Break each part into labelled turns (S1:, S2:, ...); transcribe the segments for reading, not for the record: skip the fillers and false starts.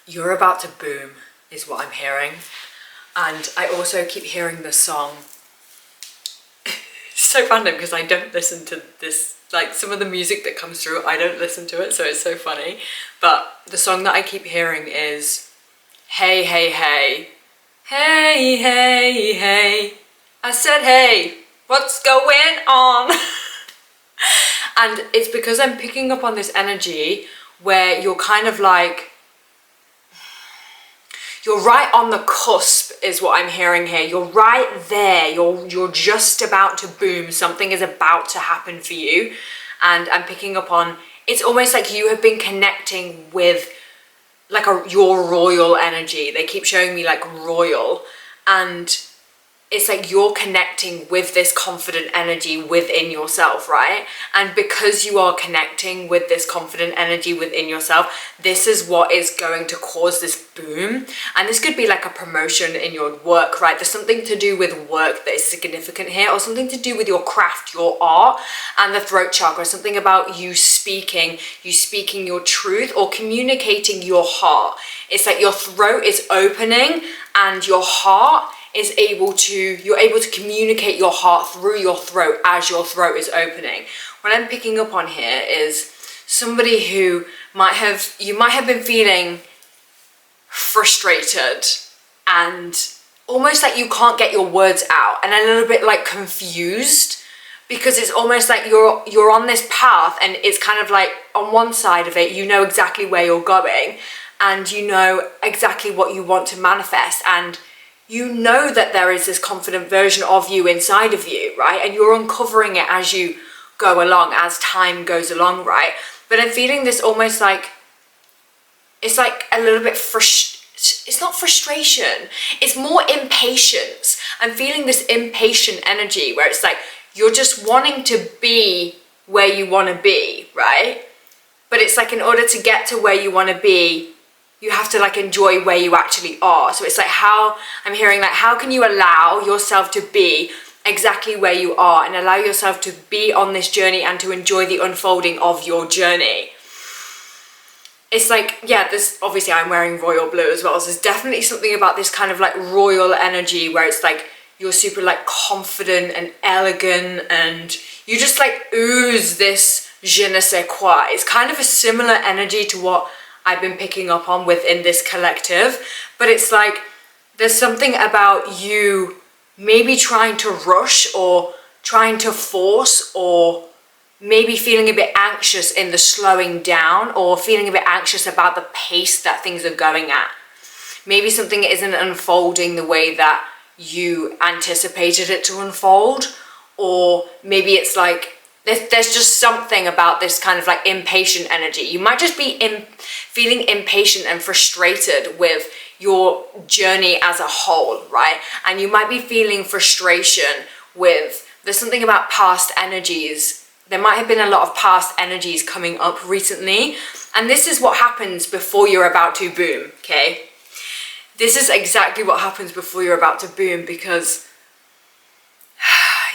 S1: You're about to boom is what I'm hearing. And I also keep hearing the song. It's so random because I don't listen to this, like some of the music that comes through, I don't listen to it, so it's so funny. But the song that I keep hearing is Hey, hey, hey. Hey, hey, hey. I said, hey, what's going on? And it's because I'm picking up on this energy where you're kind of like, you're right on the cusp is what I'm hearing here. You're right there. You're just about to boom. Something is about to happen for you. And I'm picking up on, it's almost like you have been connecting with like your royal energy. They keep showing me like royal, and it's like you're connecting with this confident energy within yourself, right? And because you are connecting with this confident energy within yourself, this is what is going to cause this boom. And this could be like a promotion in your work, right? There's something to do with work that is significant here, or something to do with your craft, your art, and the throat chakra, something about you speaking your truth or communicating your heart. It's like your throat is opening and your heart is you're able to communicate your heart through your throat as your throat is opening. What I'm picking up on here is somebody who you might have been feeling frustrated and almost like you can't get your words out, and a little bit like confused, because it's almost like you're on this path and it's kind of like on one side of it, you know exactly where you're going and you know exactly what you want to manifest, and you know that there is this confident version of you inside of you, right? And you're uncovering it as you go along, as time goes along, right? But I'm feeling this almost like, it's like a little bit it's not frustration, it's more impatience. I'm feeling this impatient energy where it's like, you're just wanting to be where you want to be, right? But it's like in order to get to where you want to be, you have to like enjoy where you actually are. So it's like I'm hearing like, how can you allow yourself to be exactly where you are and allow yourself to be on this journey and to enjoy the unfolding of your journey? It's like, yeah, this, obviously I'm wearing royal blue as well, so there's definitely something about this kind of like royal energy where it's like you're super like confident and elegant and you just like ooze this je ne sais quoi. It's kind of a similar energy to what I've been picking up on within this collective, but it's like there's something about you maybe trying to rush or trying to force, or maybe feeling a bit anxious in the slowing down, or feeling a bit anxious about the pace that things are going at. Maybe something isn't unfolding the way that you anticipated it to unfold, or maybe it's like there's just something about this kind of like impatient energy. You might just be feeling impatient and frustrated with your journey as a whole, right? And you might be feeling frustration with, there's something about past energies. There might have been a lot of past energies coming up recently. And this is what happens before you're about to boom, okay? This is exactly what happens before you're about to boom, because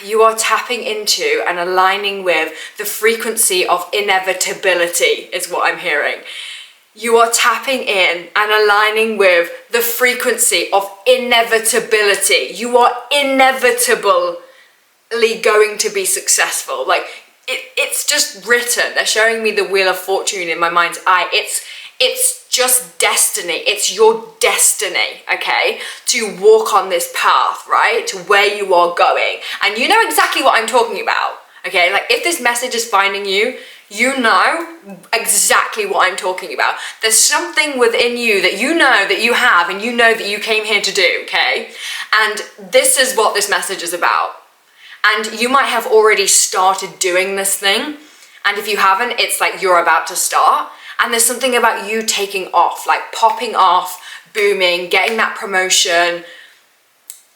S1: you are tapping into and aligning with the frequency of inevitability is what I'm hearing. You are tapping in and aligning with the frequency of inevitability. You are inevitably going to be successful. Like it's just written. They're showing me the Wheel of Fortune in my mind's eye. It's just destiny. It's your destiny, okay, to walk on this path, right, to where you are going. And you know exactly what I'm talking about, okay? Like if this message is finding you, you know exactly what I'm talking about. There's something within you that you know that you have and you know that you came here to do, okay? And this is what this message is about. And you might have already started doing this thing. And if you haven't, it's like you're about to start. And there's something about you taking off, like popping off, booming, getting that promotion,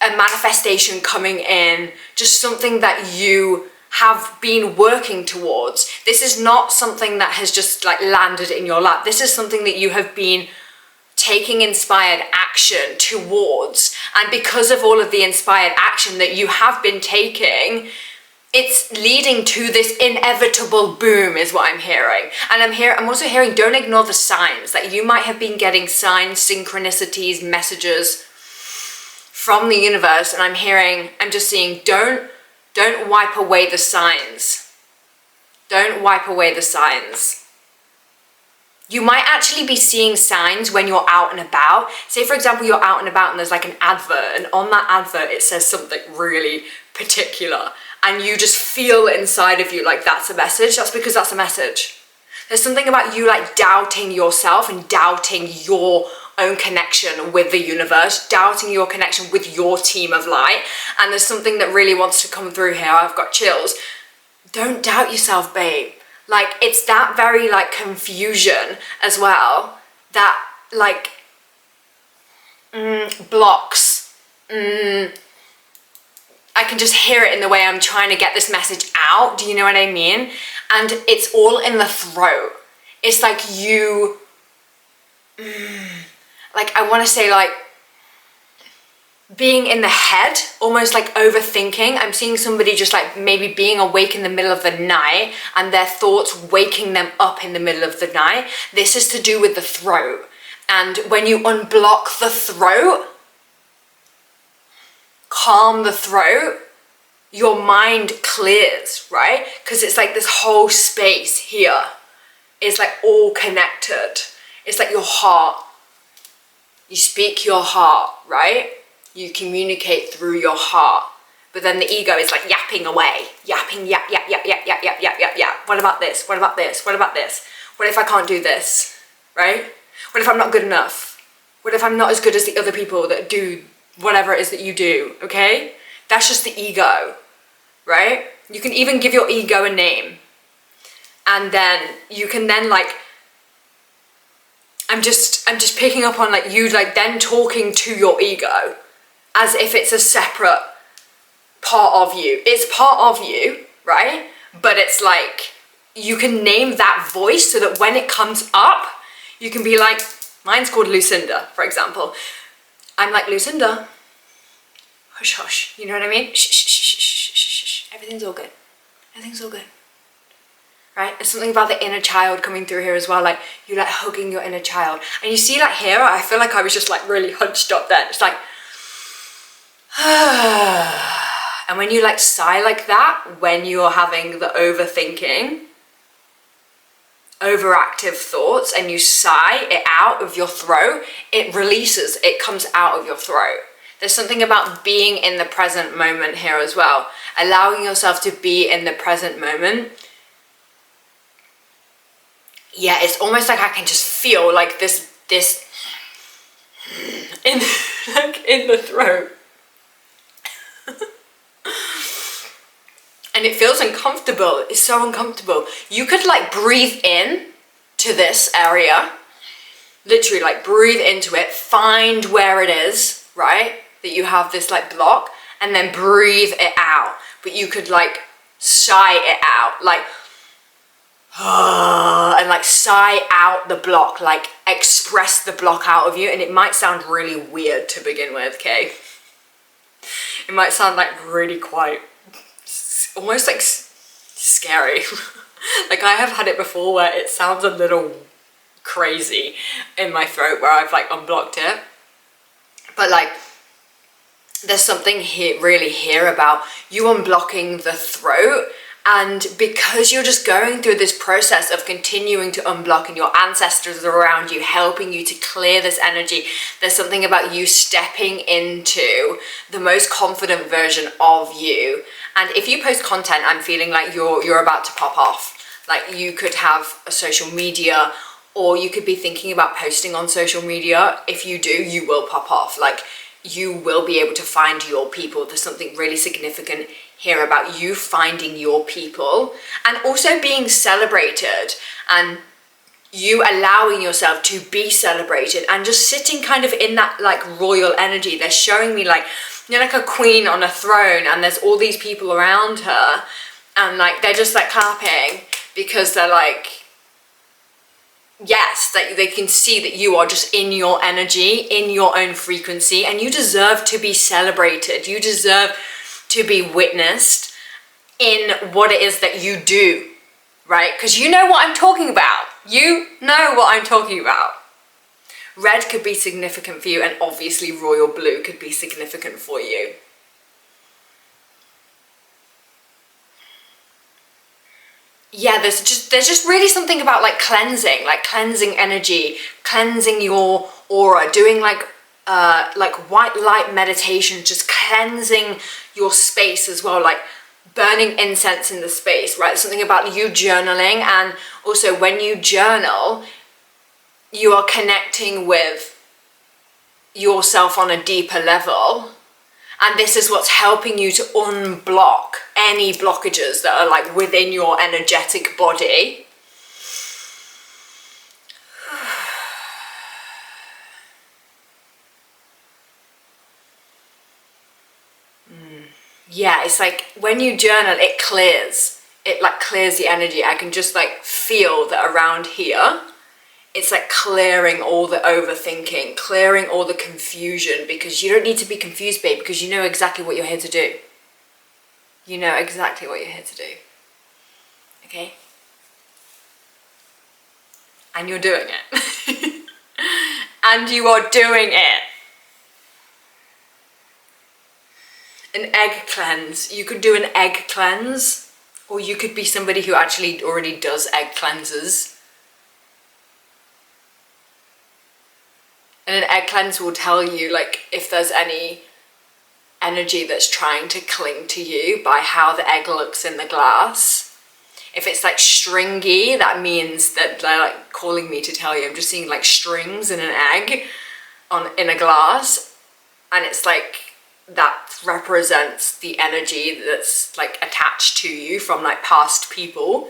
S1: a manifestation coming in, just something that you have been working towards. This is not something that has just like landed in your lap. This is something that you have been taking inspired action towards. And because of all of the inspired action that you have been taking, it's leading to this inevitable boom is what I'm hearing. And I'm also hearing, don't ignore the signs. That you might have been getting signs, synchronicities, messages from the universe. And I'm just seeing, don't wipe away the signs. Don't wipe away the signs. You might actually be seeing signs when you're out and about. Say, for example, you're out and about and there's like an advert, and on that advert it says something really particular, and you just feel inside of you like that's a message. That's because that's a message. There's something about you like doubting yourself and doubting your own connection with the universe, doubting your connection with your team of light, and there's something that really wants to come through here. I've got chills. Don't doubt yourself, babe. Like, it's that very like confusion as well that like blocks. I can just hear it in the way I'm trying to get this message out. Do you know what I mean? And it's all in the throat. It's like you, like I want to say like being in the head, almost like overthinking. I'm seeing somebody just like maybe being awake in the middle of the night and their thoughts waking them up in the middle of the night. This is to do with the throat. And when you unblock the throat, calm the throat, your mind clears, right? Because it's like this whole space here is like all connected. It's like your heart. You speak your heart, right? You communicate through your heart. But then the ego is like yapping away. Yapping, yap, yap, yap, yap, yap, yap, yap, yap, yap. What about this? What about this? What about this? What if I can't do this? Right? What if I'm not good enough? What if I'm not as good as the other people that do whatever it is that you do? Okay? That's just the ego, right? You can even give your ego a name. And then you can then like, I'm just picking up on like you like then talking to your ego as if it's a separate part of you. It's part of you, right? But it's like, you can name that voice so that when it comes up, you can be like, mine's called Lucinda, for example. I'm like, Lucinda, hush, hush. You know what I mean? Shh, shh, shh, shh, shh, shh, shh. Everything's all good. Everything's all good. Right? There's something about the inner child coming through here as well. Like, you like hugging your inner child. And you see like here, I feel like I was just like really hunched up then. It's like, and when you like sigh like that, when you're having the overthinking, overactive thoughts, and you sigh it out of your throat, it releases, it comes out of your throat. There's something about being in the present moment here as well. Allowing yourself to be in the present moment. Yeah, it's almost like I can just feel like this in like in the throat. And it feels uncomfortable. It's so uncomfortable. You could like breathe in to this area. Literally like breathe into it. Find where it is, right? That you have this like block, and then breathe it out. But you could like sigh it out. Like, and like sigh out the block. Like express the block out of you. And it might sound really weird to begin with, okay? It might sound like really quite, almost like scary. Like I have had it before where it sounds a little crazy in my throat where I've like unblocked it. But like, there's something here, really here about you unblocking the throat. And because you're just going through this process of continuing to unblock and your ancestors are around you, helping you to clear this energy, there's something about you stepping into the most confident version of you. And if you post content, I'm feeling like you're about to pop off. Like you could have a social media, or you could be thinking about posting on social media. If you do, you will pop off. Like you will be able to find your people. There's something really significant here about you finding your people and also being celebrated, and you allowing yourself to be celebrated and just sitting kind of in that like royal energy. They're showing me like, you're like a queen on a throne and there's all these people around her and like they're just like clapping because they're like, yes, that they can see that you are just in your energy, in your own frequency, and you deserve to be celebrated. You deserve to be witnessed. in what it is that you do, right? Because you know what I'm talking about. You know what I'm talking about. Red could be significant for you, and obviously royal blue could be significant for you. Yeah, there's just really something about like cleansing energy, cleansing your aura, doing like white light meditation, just cleansing your space as well, like burning incense in the space, right? There's something about you journaling, and also when you journal, you are connecting with yourself on a deeper level. And this is what's helping you to unblock any blockages that are like within your energetic body. Yeah, it's like when you journal, it clears. It like clears the energy. I can just like feel that around here, it's like clearing all the overthinking, clearing all the confusion, because you don't need to be confused, babe, because you know exactly what you're here to do. You know exactly what you're here to do. Okay? And you're doing it. And you are doing it. An egg cleanse. You could do an egg cleanse, or you could be somebody who actually already does egg cleanses. And an egg cleanse will tell you like if there's any energy that's trying to cling to you by how the egg looks in the glass. If it's like stringy, that means that they're like calling me to tell you. I'm just seeing like strings in an egg in a glass, and it's like that represents the energy that's like attached to you from like past people.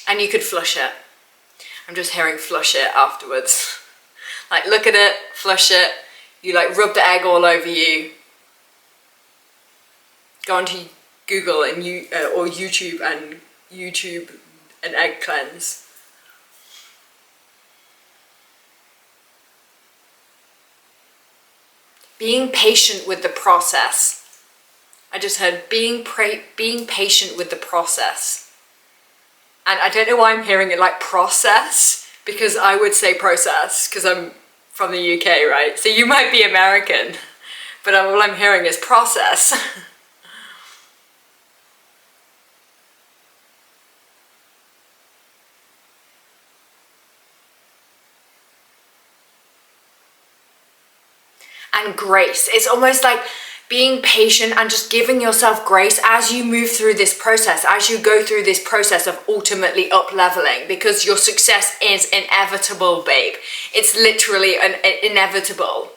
S1: And you could flush it. I'm just hearing flush it afterwards. Like look at it, flush it. You like rub the egg all over you. Go onto Google and or YouTube and YouTube an egg cleanse. Being patient with the process. I just heard being patient with the process. And I don't know why I'm hearing it like process, because I would say process because I'm from the UK, right? So you might be American, but all I'm hearing is process. And grace. It's almost like being patient and just giving yourself grace as you move through this process, as you go through this process of ultimately up-leveling, because your success is inevitable, babe. It's literally inevitable.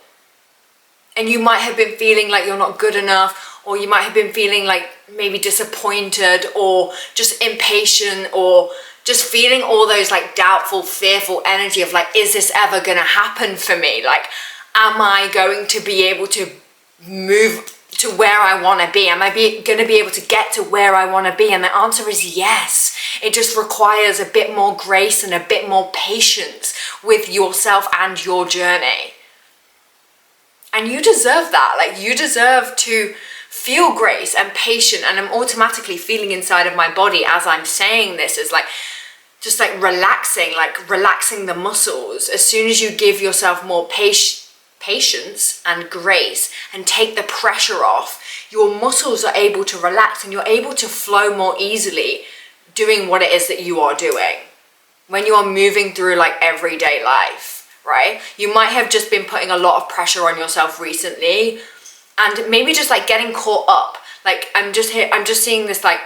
S1: And you might have been feeling like you're not good enough, or you might have been feeling like maybe disappointed or just impatient, or just feeling all those like doubtful, fearful energy of like, is this ever gonna happen for me? Like, am I going to be able to move to where I want to be? Am I going to be able to get to where I want to be? And the answer is yes. It just requires a bit more grace and a bit more patience with yourself and your journey. And you deserve that. Like, you deserve to feel grace and patient. And I'm automatically feeling inside of my body as I'm saying this is like, just like relaxing the muscles. As soon as you give yourself more patience and grace and take the pressure off, your muscles are able to relax and you're able to flow more easily doing what it is that you are doing. When you are moving through like everyday life, right? You might have just been putting a lot of pressure on yourself recently, and maybe just like getting caught up. Like I'm just seeing this like,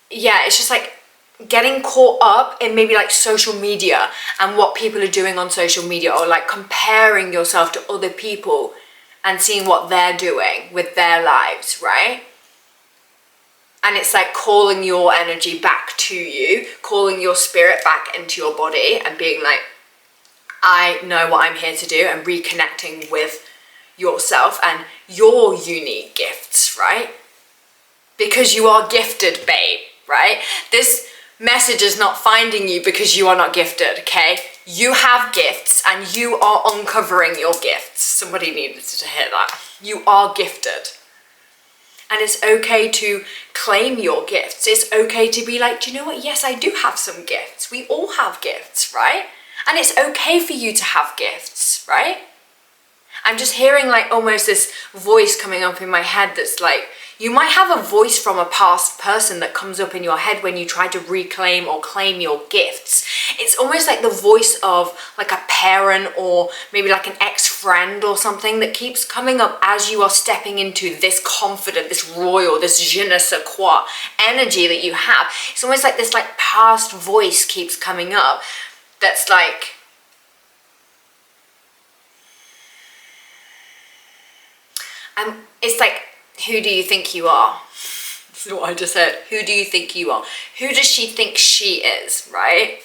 S1: yeah, it's just like getting caught up in maybe like social media and what people are doing on social media, or like comparing yourself to other people and seeing what they're doing with their lives, right? And it's like calling your energy back to you, calling your spirit back into your body and being like, I know what I'm here to do, and reconnecting with yourself and your unique gifts, right? Because you are gifted, babe, right? This message is not finding you because you are not gifted, okay? You have gifts and you are uncovering your gifts. Somebody needed to hear that. You are gifted. And it's okay to claim your gifts. It's okay to be like, do you know what? Yes, I do have some gifts. We all have gifts, right? And it's okay for you to have gifts, right? I'm just hearing like almost this voice coming up in my head that's like, you might have a voice from a past person that comes up in your head when you try to reclaim or claim your gifts. It's almost like the voice of like a parent or maybe like an ex-friend or something that keeps coming up as you are stepping into this confident, this royal, this je ne sais quoi energy that you have. It's almost like this like past voice keeps coming up that's like, it's like, who do you think you are? This is what I just said. Who do you think you are? Who does she think she is, right?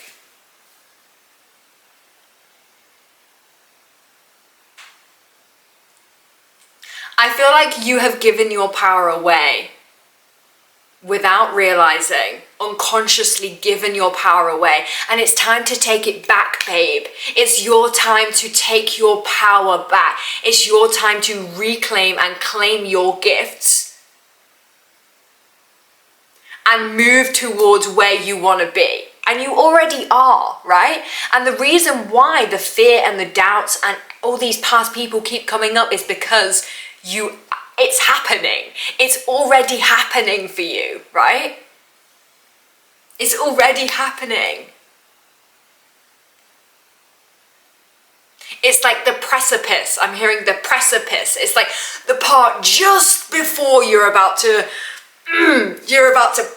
S1: I feel like you have given your power away without realizing, unconsciously given your power away. And it's time to take it back, babe. It's your time to take your power back. It's your time to reclaim and claim your gifts and move towards where you want to be. And you already are, right? And the reason why the fear and the doubts and all these past people keep coming up is because it's happening. It's already happening for you, right? It's already happening. It's like the precipice. I'm hearing the precipice. It's like the part just before you're about to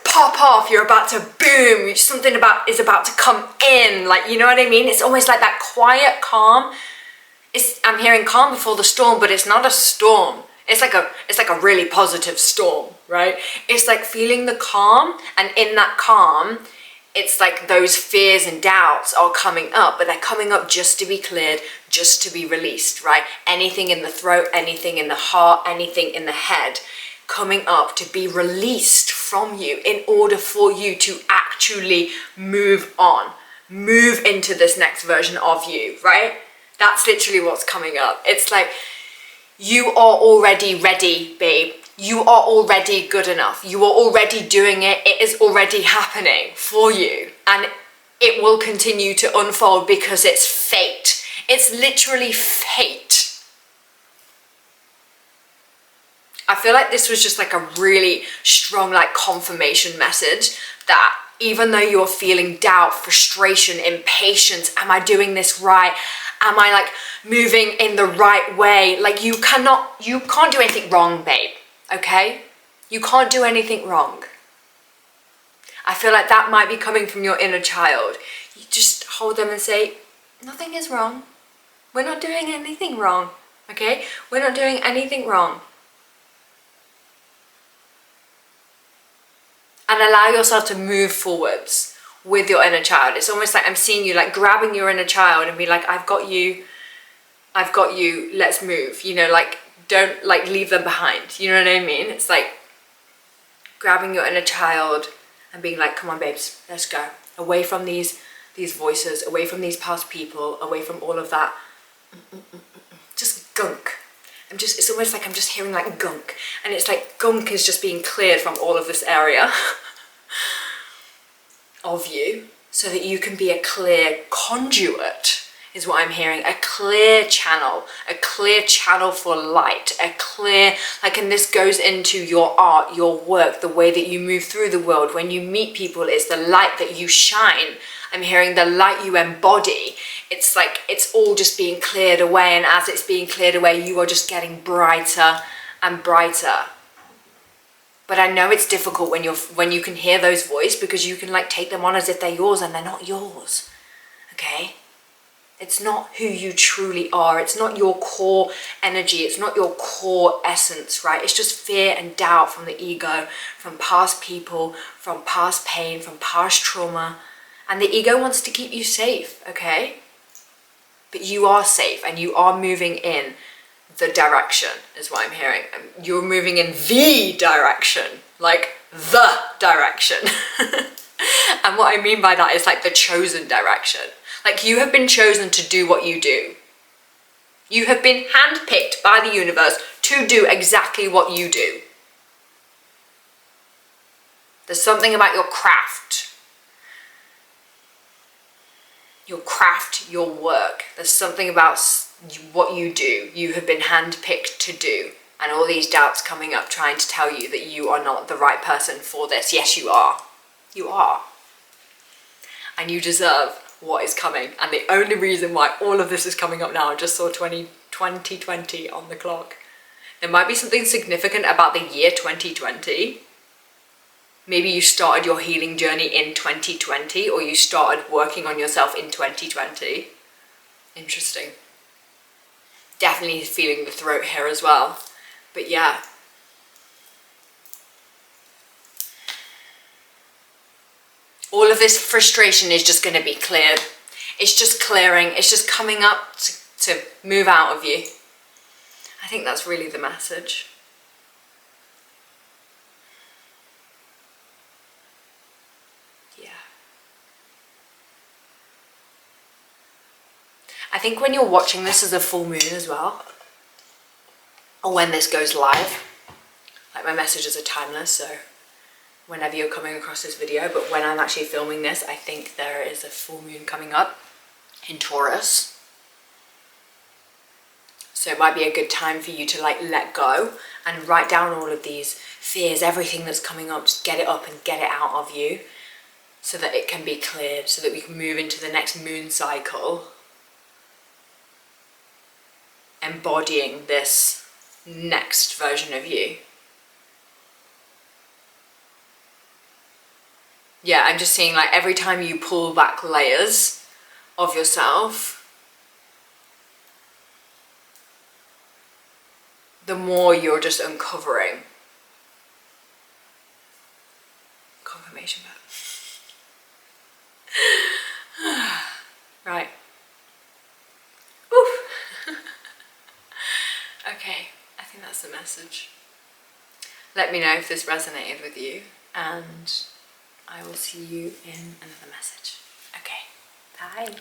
S1: pop off, you're about to boom, something is about to come in, like, you know what I mean? It's almost like that quiet calm. I'm hearing calm before the storm, but it's not a storm. It's like a really positive storm, right? It's like feeling the calm, and in that calm, it's like those fears and doubts are coming up, but they're coming up just to be cleared, just to be released, right? Anything in the throat, anything in the heart, anything in the head, coming up to be released from you in order for you to actually move on, move into this next version of you, right? That's literally what's coming up. It's like, you are already ready, babe. You are already good enough. You are already doing it. It is already happening for you. And it will continue to unfold because it's fate. It's literally fate. I feel like this was just like a really strong like confirmation message that even though you're feeling doubt, frustration, impatience, am I doing this right? Am I like moving in the right way? Like you can't do anything wrong, babe, okay? You can't do anything wrong. I feel like that might be coming from your inner child. You just hold them and say, nothing is wrong. We're not doing anything wrong, okay? We're not doing anything wrong. And allow yourself to move forwards with your inner child. It's almost like I'm seeing you like grabbing your inner child and be like, I've got you, let's move. You know, like don't like leave them behind. You know what I mean? It's like grabbing your inner child and being like, come on babes, let's go. Away from these voices, away from these past people, away from all of that just gunk. It's almost like I'm just hearing like gunk, and it's like gunk is just being cleared from all of this area of you so that you can be a clear conduit, is what I'm hearing. A clear channel for light, a clear, like, and this goes into your art, your work, the way that you move through the world. When you meet people, it's the light that you shine. I'm hearing the light you embody. It's like it's all just being cleared away, and as it's being cleared away, you are just getting brighter and brighter. But I know it's difficult when you can hear those voices, because you can like take them on as if they're yours, and they're not yours. Okay? It's not who you truly are. It's not your core energy. It's not your core essence, right? It's just fear and doubt from the ego, from past people, from past pain, from past trauma. And the ego wants to keep you safe, okay? But you are safe, and you are moving in the direction, is what I'm hearing. You're moving in the direction, like the direction. And what I mean by that is like the chosen direction. Like, you have been chosen to do what you do. You have been handpicked by the universe to do exactly what you do. There's something about your craft, your work. There's something about what you do. You have been handpicked to do. And all these doubts coming up trying to tell you that you are not the right person for this. Yes, you are. You are. And you deserve what is coming. And the only reason why all of this is coming up now, I just saw 2020 on the clock. There might be something significant about the year 2020. Maybe you started your healing journey in 2020, or you started working on yourself in 2020. Interesting. Definitely feeling the throat here as well. But yeah. All of this frustration is just going to be cleared. It's just clearing. It's just coming up to move out of you. I think that's really the message. Yeah. I think when you're watching this as a full moon as well, or when this goes live, like, my messages are timeless, so whenever you're coming across this video, but when I'm actually filming this, I think there is a full moon coming up in Taurus. So it might be a good time for you to, like, let go and write down all of these fears, everything that's coming up, just get it up and get it out of you so that it can be cleared, so that we can move into the next moon cycle, embodying this next version of you. Yeah, I'm just seeing, like, every time you pull back layers of yourself, the more you're just uncovering. Confirmation back. Right. Oof. Okay, I think that's the message. Let me know if this resonated with you, and I will see you in another message. Okay, bye.